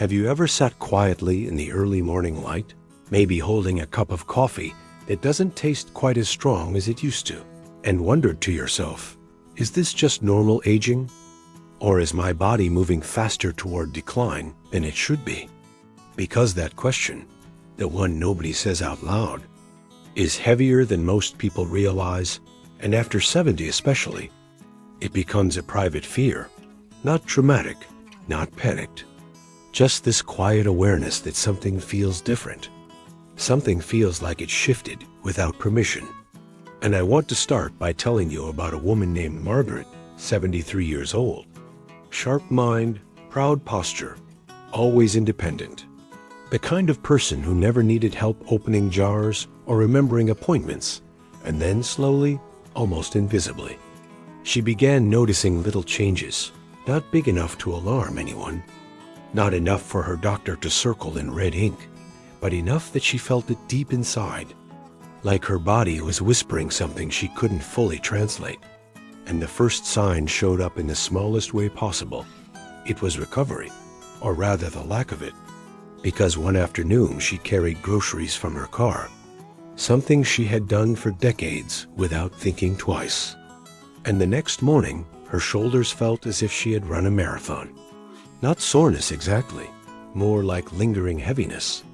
Have you ever sat quietly in the early morning light, maybe holding a cup of coffee that doesn't taste quite as strong as it used to, and wondered to yourself, is this just normal aging? Or is my body moving faster toward decline than it should be? Because that question, the one nobody says out loud, is heavier than most people realize, and after 70 especially, it becomes a private fear, not dramatic, not panicked. Just this quiet awareness that something feels different. Something feels like it shifted without permission. And I want to start by telling you about a woman named Margaret, 73 years old. Sharp mind, proud posture, always independent. The kind of person who never needed help opening jars or remembering appointments, and then slowly, almost invisibly, she began noticing little changes, not big enough to alarm anyone. Not enough for her doctor to circle in red ink, but enough that she felt it deep inside, like her body was whispering something she couldn't fully translate. And the first sign showed up in the smallest way possible. It was recovery, or rather the lack of it, because one afternoon she carried groceries from her car, something she had done for decades without thinking twice. And the next morning, her shoulders felt as if she had run a marathon. Not soreness exactly, more like lingering heaviness.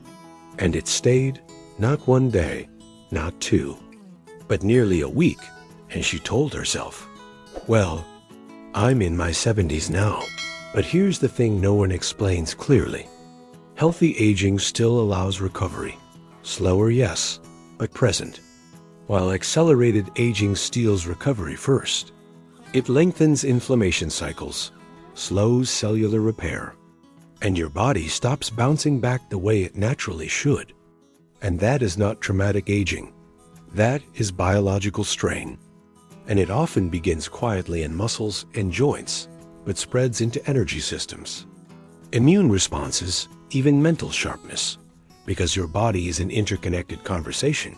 And it stayed, not one day, not two, but nearly a week, and she told herself, well, I'm in my 70s now, but here's the thing no one explains clearly. Healthy aging still allows recovery. Slower, yes, but present. While accelerated aging steals recovery first. It lengthens inflammation cycles, slows cellular repair, and your body stops bouncing back the way it naturally should. And that is not traumatic aging. That is biological strain. And it often begins quietly in muscles and joints, but spreads into energy systems, immune responses, even mental sharpness, because your body is an interconnected conversation,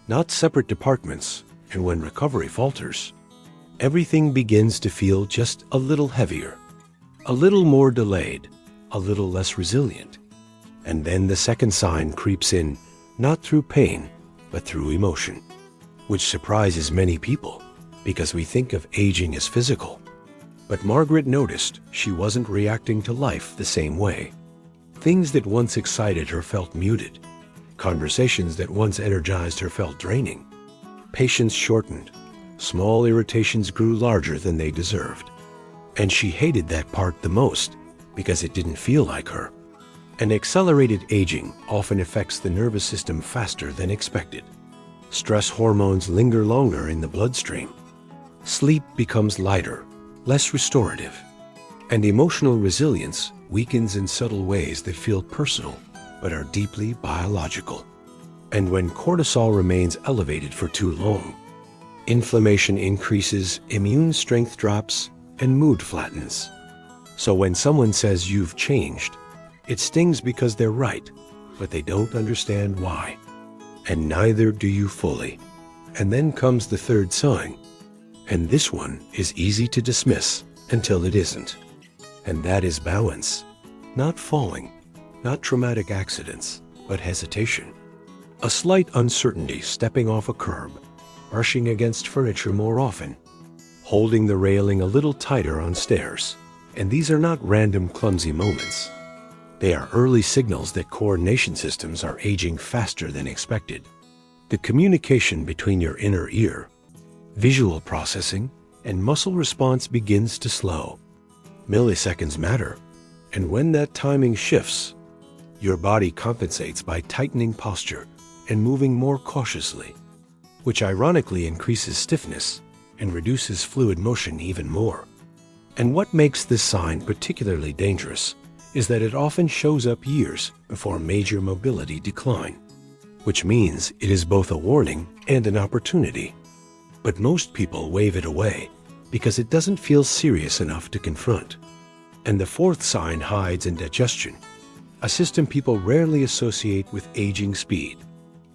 not separate departments. And when recovery falters, everything begins to feel just a little heavier, a little more delayed, a little less resilient. And then the second sign creeps in, not through pain, but through emotion, which surprises many people because we think of aging as physical. But Margaret noticed she wasn't reacting to life the same way. Things that once excited her felt muted. Conversations that once energized her felt draining. Patience shortened. Small irritations grew larger than they deserved. And she hated that part the most because it didn't feel like her. And accelerated aging often affects the nervous system faster than expected. Stress hormones linger longer in the bloodstream. Sleep becomes lighter, less restorative. And emotional resilience weakens in subtle ways that feel personal but are deeply biological. And when cortisol remains elevated for too long, inflammation increases, immune strength drops, and mood flattens. So when someone says you've changed, it stings because they're right, but they don't understand why. And neither do you fully. And then comes the third sign. And this one is easy to dismiss until it isn't. And that is balance. Not falling, not traumatic accidents, but hesitation. A slight uncertainty stepping off a curb, brushing against furniture more often, holding the railing a little tighter on stairs. And these are not random clumsy moments. They are early signals that coordination systems are aging faster than expected. The communication between your inner ear, visual processing, and muscle response begins to slow. Milliseconds matter, and when that timing shifts, your body compensates by tightening posture and moving more cautiously, which ironically increases stiffness and reduces fluid motion even more. And what makes this sign particularly dangerous is that it often shows up years before major mobility decline, which means it is both a warning and an opportunity. But most people wave it away because it doesn't feel serious enough to confront. And the fourth sign hides in digestion, a system people rarely associate with aging speed.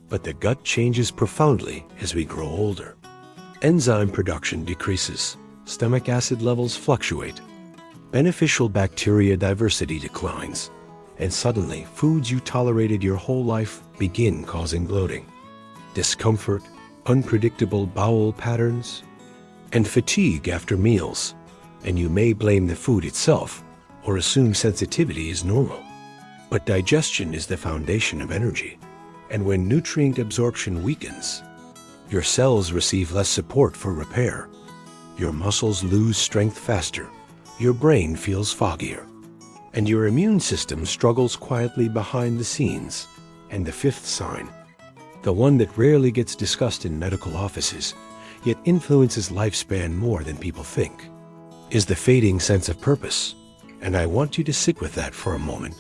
But the gut changes profoundly as we grow older. Enzyme production decreases, stomach acid levels fluctuate, beneficial bacteria diversity declines, and suddenly foods you tolerated your whole life begin causing bloating, discomfort, unpredictable bowel patterns, and fatigue after meals, and you may blame the food itself or assume sensitivity is normal. But digestion is the foundation of energy, and when nutrient absorption weakens, your cells receive less support for repair, your muscles lose strength faster, your brain feels foggier, and your immune system struggles quietly behind the scenes. And the fifth sign, the one that rarely gets discussed in medical offices, yet influences lifespan more than people think, is the fading sense of purpose. And I want you to sit with that for a moment,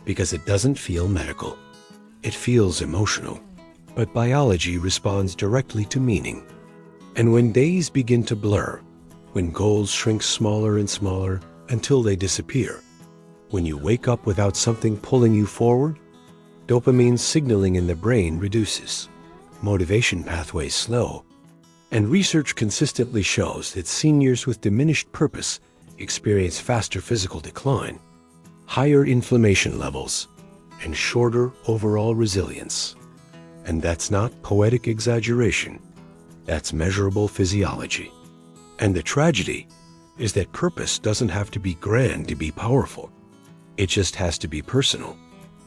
because it doesn't feel medical. It feels emotional. But biology responds directly to meaning. And when days begin to blur, when goals shrink smaller and smaller until they disappear, when you wake up without something pulling you forward, dopamine signaling in the brain reduces, motivation pathways slow, and research consistently shows that seniors with diminished purpose experience faster physical decline, higher inflammation levels, and shorter overall resilience. And that's not poetic exaggeration. That's measurable physiology. And the tragedy is that purpose doesn't have to be grand to be powerful. It just has to be personal.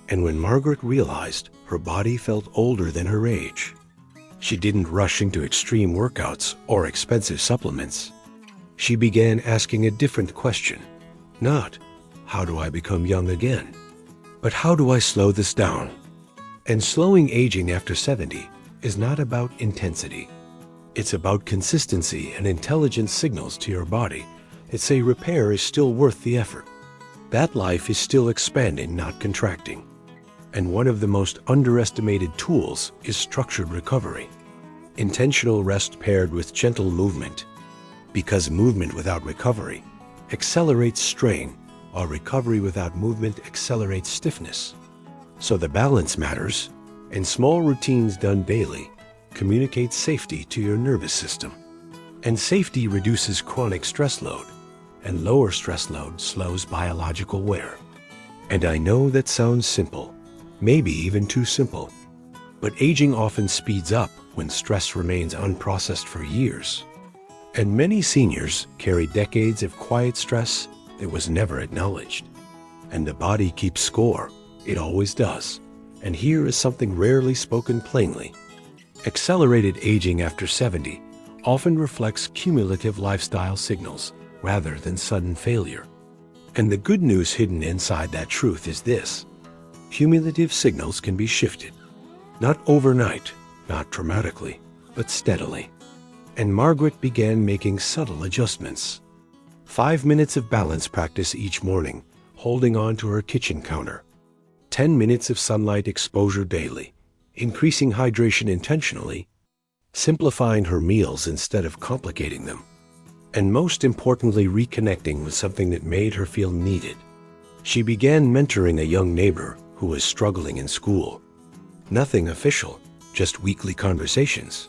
And when Margaret realized her body felt older than her age, she didn't rush into extreme workouts or expensive supplements. She began asking a different question. Not, how do I become young again? But how do I slow this down? And slowing aging after 70 is not about intensity. It's about consistency and intelligent signals to your body that say repair is still worth the effort. That life is still expanding, not contracting. And one of the most underestimated tools is structured recovery. Intentional rest paired with gentle movement. Because movement without recovery accelerates strain, while recovery without movement accelerates stiffness. So the balance matters, and small routines done daily communicate safety to your nervous system. And safety reduces chronic stress load, and lower stress load slows biological wear. And I know that sounds simple, maybe even too simple, but aging often speeds up when stress remains unprocessed for years. And many seniors carry decades of quiet stress that was never acknowledged. And the body keeps score. It always does. And here is something rarely spoken plainly. Accelerated aging after 70 often reflects cumulative lifestyle signals rather than sudden failure. And the good news hidden inside that truth is this: cumulative signals can be shifted. Not overnight, not dramatically, but steadily. And Margaret began making subtle adjustments. 5 minutes of balance practice each morning, holding on to her kitchen counter. 10 minutes of sunlight exposure daily, increasing hydration intentionally, simplifying her meals instead of complicating them, and most importantly, reconnecting with something that made her feel needed. She began mentoring a young neighbor who was struggling in school. Nothing official, just weekly conversations.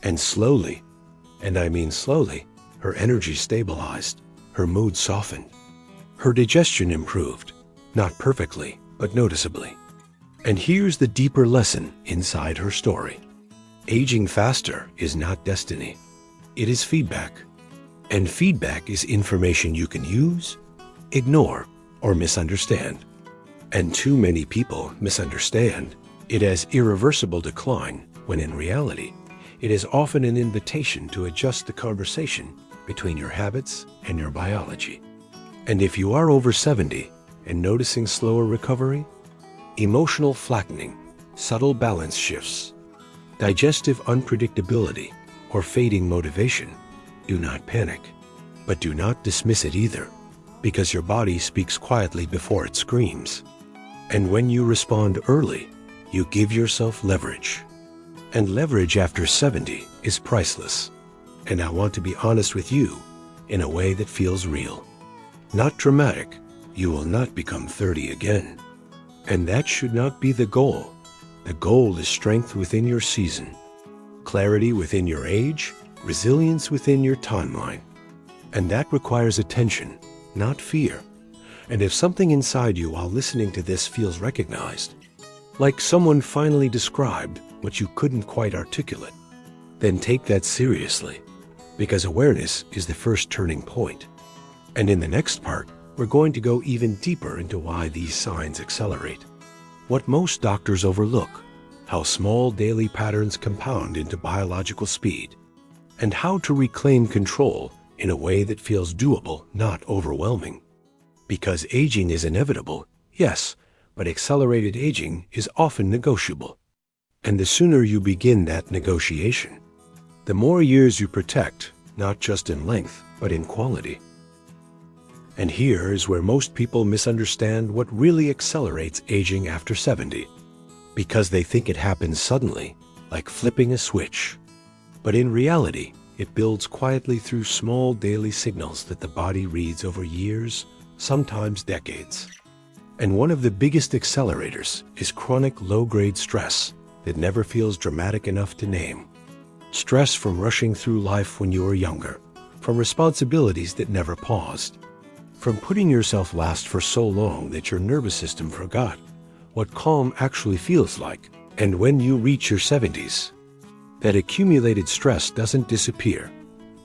And slowly, and I mean slowly, her energy stabilized, her mood softened. Her digestion improved, not perfectly, but noticeably. And here's the deeper lesson inside her story. Aging faster is not destiny. It is feedback. And feedback is information you can use, ignore, or misunderstand. And too many people misunderstand it as irreversible decline, when in reality, it is often an invitation to adjust the conversation between your habits and your biology. And if you are over 70 and noticing slower recovery, emotional flattening, subtle balance shifts, digestive unpredictability, or fading motivation, do not panic. But do not dismiss it either, because your body speaks quietly before it screams. And when you respond early, you give yourself leverage. And leverage after 70 is priceless. And I want to be honest with you in a way that feels real. Not dramatic. You will not become 30 again. And that should not be the goal. The goal is strength within your season, clarity within your age, resilience within your timeline. And that requires attention, not fear. And if something inside you while listening to this feels recognized, like someone finally described what you couldn't quite articulate, then take that seriously, because awareness is the first turning point. And in the next part, we're going to go even deeper into why these signs accelerate, what most doctors overlook, how small daily patterns compound into biological speed, and how to reclaim control in a way that feels doable, not overwhelming. Because aging is inevitable, yes, but accelerated aging is often negotiable. And the sooner you begin that negotiation, the more years you protect, not just in length, but in quality. And here is where most people misunderstand what really accelerates aging after 70, because they think it happens suddenly, like flipping a switch. But in reality, it builds quietly through small daily signals that the body reads over years, sometimes decades. And one of the biggest accelerators is chronic low-grade stress that never feels dramatic enough to name. Stress from rushing through life when you were younger, from responsibilities that never paused, from putting yourself last for so long that your nervous system forgot what calm actually feels like. And when you reach your 70s, that accumulated stress doesn't disappear.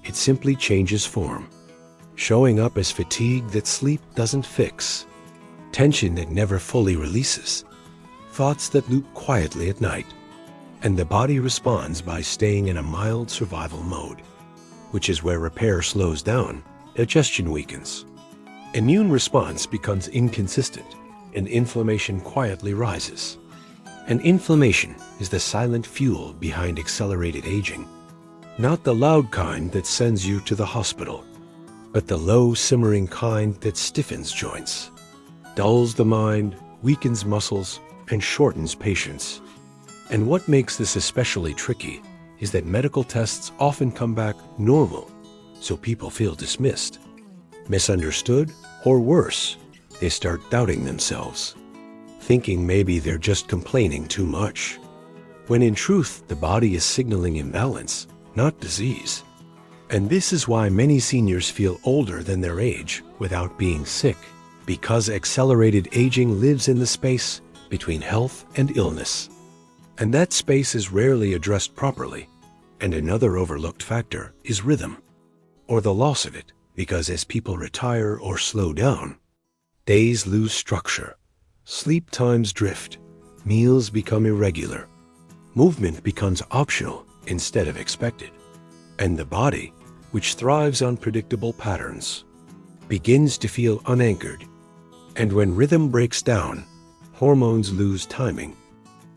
It simply changes form, showing up as fatigue that sleep doesn't fix, tension that never fully releases, thoughts that loop quietly at night. And the body responds by staying in a mild survival mode, which is where repair slows down, digestion weakens, immune response becomes inconsistent, and inflammation quietly rises. And inflammation is the silent fuel behind accelerated aging, not the loud kind that sends you to the hospital, but the low simmering kind that stiffens joints, dulls the mind, weakens muscles, and shortens patience. And what makes this especially tricky is that medical tests often come back normal, so people feel dismissed, misunderstood, or worse, they start doubting themselves, thinking maybe they're just complaining too much, when in truth the body is signaling imbalance, not disease. And this is why many seniors feel older than their age without being sick, because accelerated aging lives in the space between health and illness. And that space is rarely addressed properly. And another overlooked factor is rhythm, or the loss of it, because as people retire or slow down, days lose structure, sleep times drift, meals become irregular, movement becomes optional instead of expected, and the body, which thrives on predictable patterns, begins to feel unanchored. And when rhythm breaks down, hormones lose timing,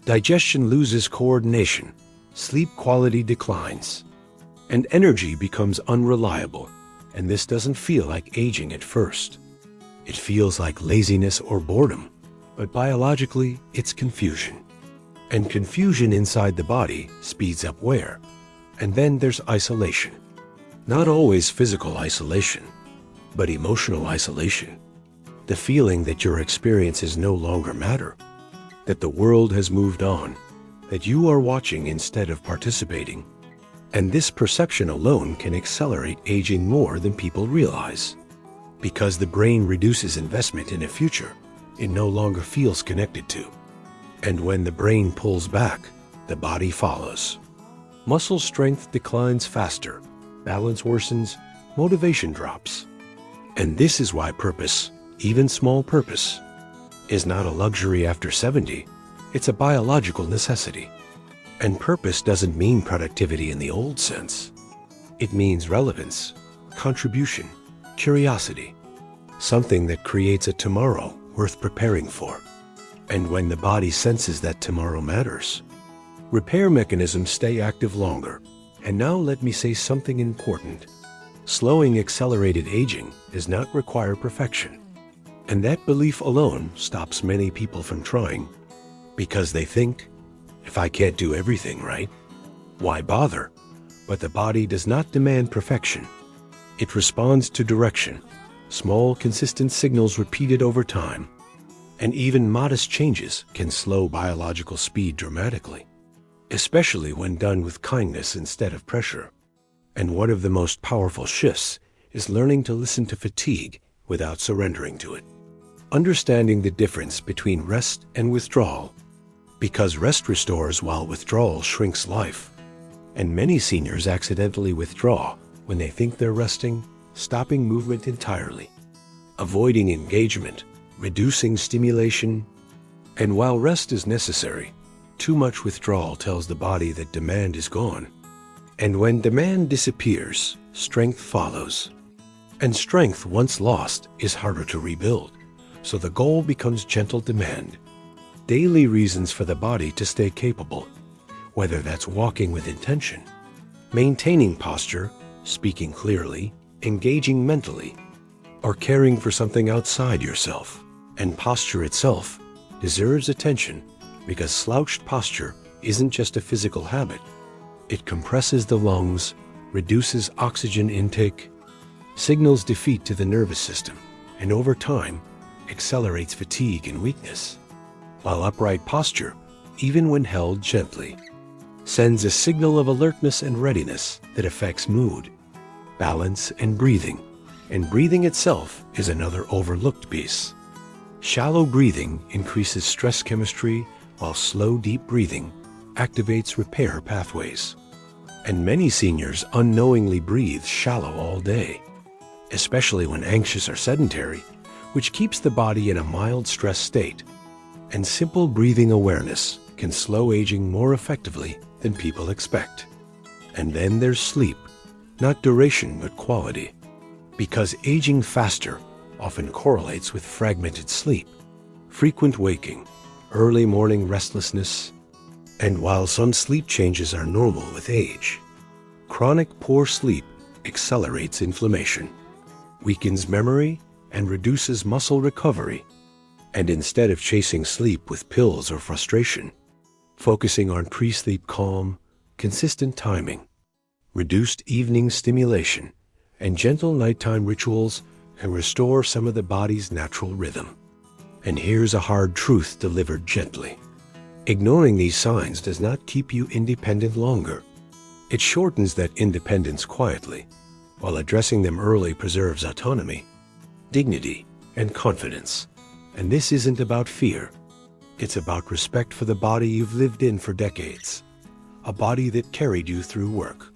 digestion loses coordination, sleep quality declines, and energy becomes unreliable. And this doesn't feel like aging at first. It feels like laziness or boredom, but biologically, it's confusion. And confusion inside the body speeds up wear. And then there's isolation. Not always physical isolation, but emotional isolation. The feeling that your experiences no longer matter, that the world has moved on, that you are watching instead of participating. And this perception alone can accelerate aging more than people realize. Because the brain reduces investment in a future it no longer feels connected to. And when the brain pulls back, the body follows. Muscle strength declines faster, balance worsens, motivation drops. And this is why purpose, even small purpose, is not a luxury after 70, it's a biological necessity. And purpose doesn't mean productivity in the old sense. It means relevance, contribution, curiosity, something that creates a tomorrow worth preparing for. And when the body senses that tomorrow matters, repair mechanisms stay active longer. And now let me say something important. Slowing accelerated aging does not require perfection. And that belief alone stops many people from trying, because they think, if I can't do everything right, why bother? But the body does not demand perfection. It responds to direction, small, consistent signals repeated over time. And even modest changes can slow biological speed dramatically, especially when done with kindness instead of pressure. And one of the most powerful shifts is learning to listen to fatigue without surrendering to it. understanding the difference between rest and withdrawal, because rest restores while withdrawal shrinks life. And many seniors accidentally withdraw when they think they're resting, stopping movement entirely, avoiding engagement, reducing stimulation. And while rest is necessary, too much withdrawal tells the body that demand is gone. And when demand disappears, strength follows. And strength once lost is harder to rebuild, so the goal becomes gentle demand. Daily reasons for the body to stay capable, whether that's walking with intention, maintaining posture, speaking clearly, engaging mentally, or caring for something outside yourself. And posture itself deserves attention, because slouched posture isn't just a physical habit. It compresses the lungs, reduces oxygen intake, signals defeat to the nervous system, and over time, accelerates fatigue and weakness. While upright posture, even when held gently, sends a signal of alertness and readiness that affects mood, balance, and breathing. And breathing itself is another overlooked piece. Shallow breathing increases stress chemistry, while slow, deep breathing activates repair pathways. And many seniors unknowingly breathe shallow all day, especially when anxious or sedentary, which keeps the body in a mild stress state. And simple breathing awareness can slow aging more effectively than people expect. And then there's sleep, not duration but quality, because aging faster often correlates with fragmented sleep, frequent waking, early morning restlessness. And while some sleep changes are normal with age, chronic poor sleep accelerates inflammation, weakens memory, and reduces muscle recovery. And instead of chasing sleep with pills or frustration, focusing on pre-sleep calm, consistent timing, reduced evening stimulation, and gentle nighttime rituals can restore some of the body's natural rhythm. And here's a hard truth delivered gently. Ignoring these signs does not keep you independent longer. It shortens that independence quietly, while addressing them early preserves autonomy, dignity, and confidence. And this isn't about fear. It's about respect for the body you've lived in for decades, a body that carried you through work,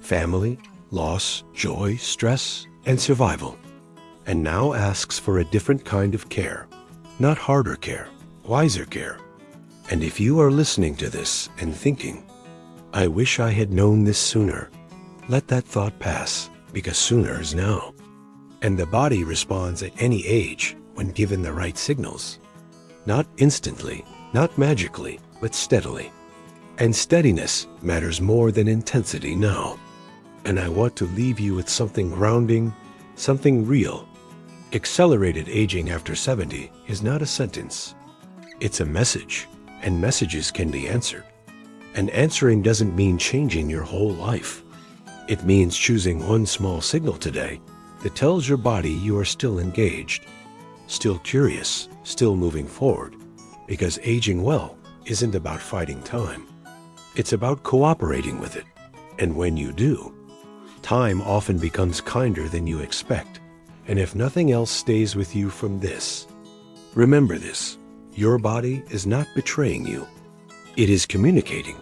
family, loss, joy, stress, and survival, and now asks for a different kind of care. Not harder care, wiser care. And if you are listening to this and thinking, I wish I had known this sooner, let that thought pass, because sooner is now. And the body responds at any age when given the right signals. Not instantly, not magically, but steadily. And steadiness matters more than intensity now. And I want to leave you with something grounding, something real. Accelerated aging after 70 is not a sentence. It's a message, and messages can be answered. And answering doesn't mean changing your whole life. It means choosing one small signal today that tells your body you are still engaged, still curious, still moving forward, because aging well isn't about fighting time. It's about cooperating with it. And when you do, time often becomes kinder than you expect. And if nothing else stays with you from this, remember this: your body is not betraying you. It is communicating.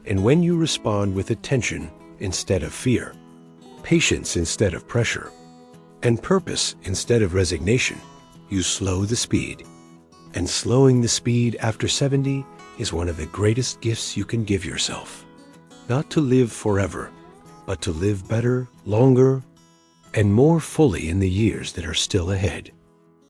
And when you respond with attention instead of fear, patience instead of pressure, and purpose instead of resignation, you slow the speed. And slowing the speed after 70 is one of the greatest gifts you can give yourself. Not to live forever, but to live better, longer, and more fully in the years that are still ahead.